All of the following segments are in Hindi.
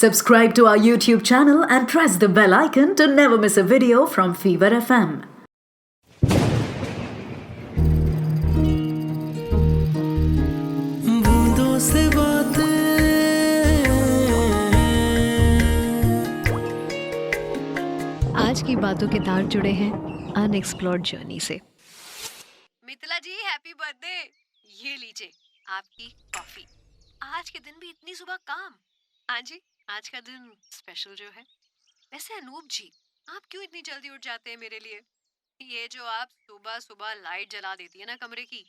Subscribe to our YouTube channel and press the bell icon to never miss a video from Fever FM. बूंदों से बातें आज की बातों के तार जुड़े हैं अनएक्सप्लोर्ड जर्नी से। मिथिला जी हैप्पी बर्थडे। ये लीजिए आपकी कॉफी। आज के दिन भी इतनी सुबह काम। हाँ जी, आज का दिन स्पेशल जो है। वैसे अनूप जी, आप क्यों इतनी जल्दी उठ जाते हैं मेरे लिए? ये जो आप सुबह सुबह लाइट जला देती है ना कमरे की,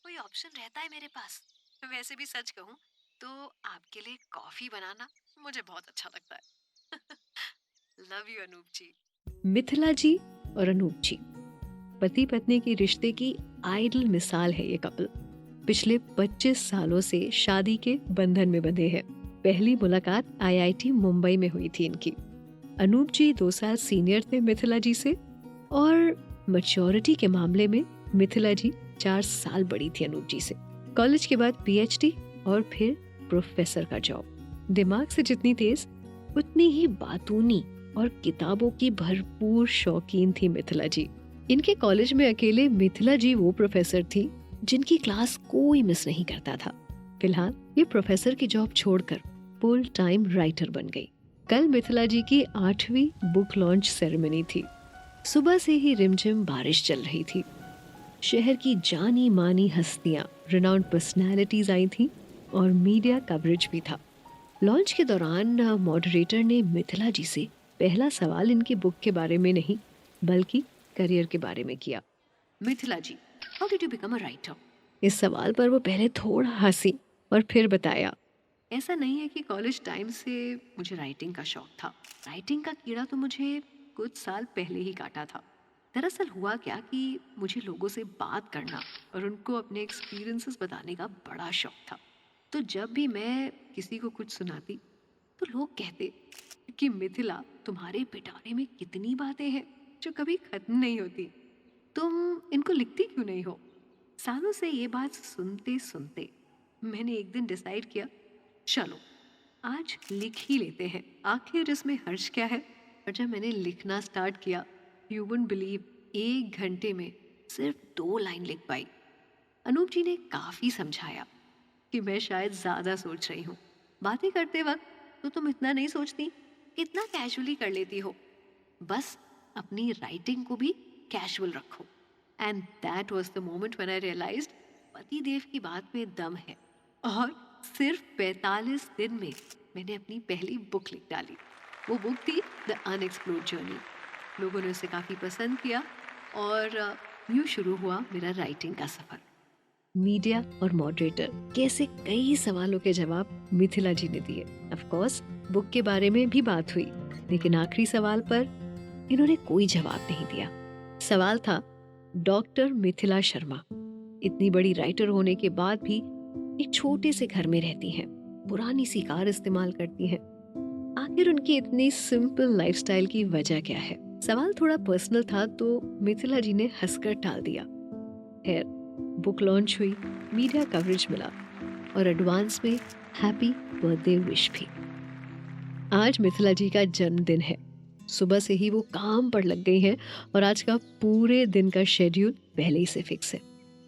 कोई ऑप्शन रहता है मेरे पास? वैसे भी सच कहूँ तो आपके लिए कॉफी बनाना मुझे बहुत अच्छा लगता है। लव यू अनूप जी। मिथिला जी और अनूप जी पति पत्नी के रिश्ते की आइडल मिसाल है। ये कपल पिछले 25 सालों से शादी के बंधन में बंधे हैं। पहली मुलाकात IIT मुंबई में हुई थी इनकी। अनूप जी 2 साल सीनियर थे मिथिला जी से और मैच्योरिटी के मामले में मिथिला जी 4 साल बड़ी थी अनूप जी से। कॉलेज के बाद PhD और फिर प्रोफेसर का जॉब। दिमाग से जितनी तेज उतनी ही बातूनी और किताबों की भरपूर शौकीन थी मिथिला जी। इनके कॉलेज में अकेले मिथिला जी वो प्रोफेसर थी जिनकी क्लास कोई मिस नहीं करता था। फिलहाल ये प्रोफेसर की जॉब छोड़कर फुल टाइम राइटर बन गई। कल मिथिला जी की 8वीं बुक लॉन्च सेरेमनी थी। सुबह से ही रिमझिम बारिश चल रही थी। शहर की जानी मानी हस्तियां, रिनाउंड पर्सनैलिटीज आई थी और मीडिया कवरेज भी था। लॉन्च के दौरान मॉडरेटर ने मिथिला जी से पहला सवाल इनकी बुक के बारे में नहीं बल्कि करियर के बारे में किया। Mithila ji, how did you become a writer? इस सवाल पर वो पहले थोड़ा हंसी और फिर बताया, ऐसा नहीं है कि कॉलेज टाइम से मुझे राइटिंग का शौक था। राइटिंग का कीड़ा तो मुझे कुछ साल पहले ही काटा था। दरअसल हुआ क्या कि मुझे लोगों से बात करना और उनको अपने एक्सपीरियंसेस बताने का बड़ा शौक था। तो जब भी मैं किसी को कुछ सुनाती तो लोग कहते कि मिथिला, तुम्हारे पिटारे में कितनी बातें हैं जो कभी खत्म नहीं होती, तुम इनको लिखती क्यों नहीं हो? सालों से ये बात सुनते सुनते मैंने एक दिन डिसाइड किया, चलो आज लिख ही लेते हैं, आखिर इसमें हर्ज क्या है। और जब मैंने लिखना स्टार्ट किया, यू वुडंट बिलीव, 1 घंटे में सिर्फ 2 लाइन लिख पाई। अनूप जी ने काफ़ी समझाया कि मैं शायद ज़्यादा सोच रही हूँ। बातें करते वक्त तो तुम इतना नहीं सोचती, कितना कैजुअली कर लेती हो। बस अपनी राइटिंग को भी कैजुअल रखो। And that was the moment when I realised पति देव की बात में दम है। और सिर्फ 45 दिन में मैंने अपनी पहली बुक लिख डाली। वो बुक थी द अनएक्सप्लोर्ड जर्नी। लोगों ने उसे काफ़ी पसंद किया और यूँ शुरू हुआ मेरा राइटिंग का सफ़र। मीडिया और मॉडरेटर कैसे कई सवालों के जवाब मिथिला जी ने दिए। ऑफ कोर्स बुक के बारे में भी बात हुई, लेकिन आखिरी सवाल पर इन्होंने कोई जवाब नहीं दिया। सवाल था, डॉक्टर मिथिला शर्मा इतनी बड़ी राइटर होने के बाद भी एक छोटे से घर में रहती हैं, पुरानी सी कार इस्तेमाल करती हैं। आखिर उनकी इतनी सिंपल लाइफस्टाइल की वजह क्या है? सवाल थोड़ा पर्सनल था तो मिथिला जी ने हंसकर टाल दिया। खैर, बुक लॉन्च हुई, मीडिया कवरेज मिला और एडवांस में हैप्पी बर्थडे विश भी। आज मिथिला जी का जन्मदिन है। सुबह से ही वो काम पर लग गई हैं और आज का पूरे दिन का शेड्यूल पहले ही से फिक्स है।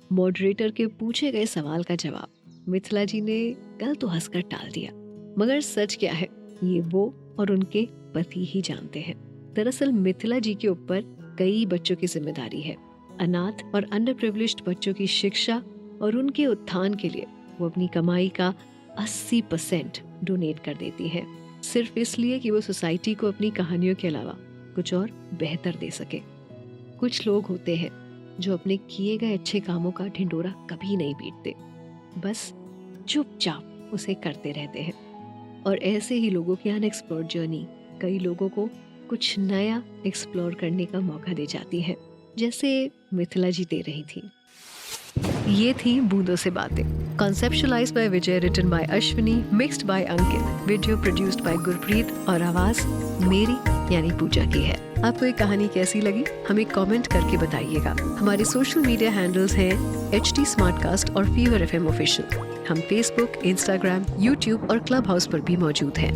मॉडरेटर के पूछे गए सवाल का जवाब मिथिला जी ने कल तो हंसकर टाल दिया, मगर सच क्या है ये वो और उनके पति ही जानते हैं। दरअसल मिथिला जी के ऊपर कई बच्चों की जिम्मेदारी है। अनाथ और अंडर प्रिविलेज्ड बच्चों की शिक्षा और उनके उत्थान के लिए वो अपनी कमाई का 80% डोनेट कर देती हैं, सिर्फ इसलिए कि वो सोसाइटी को अपनी कहानियों के अलावा कुछ और बेहतर दे सके। कुछ लोग होते हैं जो अपने किए गए अच्छे कामों का ढिंढोरा कभी नहीं पीटते, बस चुपचाप उसे करते रहते हैं। और ऐसे ही लोगों की अनएक्सप्लोर्ड जर्नी कई लोगों को कुछ नया एक्सप्लोर करने का मौका दे जाती है, जैसे मिथिला जी दे रही थी। ये थी बूंदों से बातें। Conceptualised by Vijay, written by Ashwini, mixed by Ankit, video produced by Gurpreet और आवाज मेरी यानी पूजा की है। आपको ये कहानी कैसी लगी हमें कमेंट करके बताइएगा। हमारे सोशल मीडिया हैंडल्स हैं HT Smartcast और Fever FM Official। हम फेसबुक, इंस्टाग्राम, यूट्यूब और क्लब हाउस पर भी मौजूद हैं।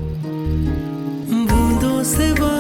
से बात